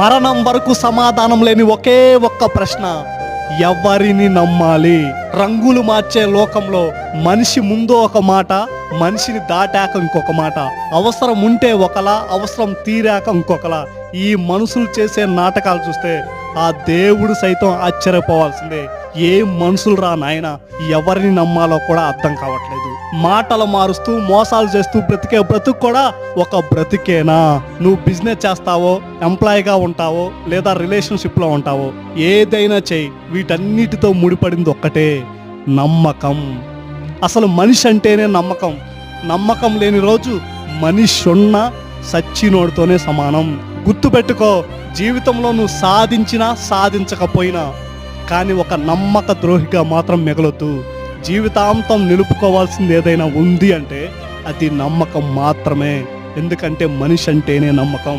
మరణం వరకు సమాధానం లేని ఒకే ఒక్క ప్రశ్న, ఎవరిని నమ్మాలి? రంగులు మార్చే లోకంలో మనిషి ముందు ఒక మాట, మనిషిని దాటాక ఇంకొక మాట, అవసరం ఉంటే ఒకలా, అవసరం తీరాక ఇంకొకలా. ఈ మనుషులు చేసే నాటకాలు చూస్తే ఆ దేవుడు సైతం ఆశ్చర్యపోవాల్సిందే. ఏ మనుషులు రా నాయన, ఎవరిని నమ్మాలో కూడా అర్థం కావట్లేదు. మాటలు మారుస్తూ మోసాలు చేస్తూ బ్రతికే బ్రతుకు కూడా ఒక బ్రతికేనా? నువ్వు బిజినెస్ చేస్తావో, ఎంప్లాయీగా ఉంటావో, లేదా రిలేషన్షిప్లో ఉంటావో, ఏదైనా చెయ్యి, వీటన్నిటితో ముడిపడింది ఒక్కటే, నమ్మకం. అసలు మనిషి అంటేనే నమ్మకం. నమ్మకం లేని రోజు మనిషి ఉన్న సచ్చినోడితోనే సమానం. గుర్తుపెట్టుకో, జీవితంలో నువ్వు సాధించినా సాధించకపోయినా కానీ ఒక నమ్మక ద్రోహిగా మాత్రం మిగలొద్దు. జీవితాంతం నిలుపుకోవాల్సింది ఏదైనా ఉంది అంటే అది నమ్మకం మాత్రమే. ఎందుకంటే మనిషి అంటేనే నమ్మకం.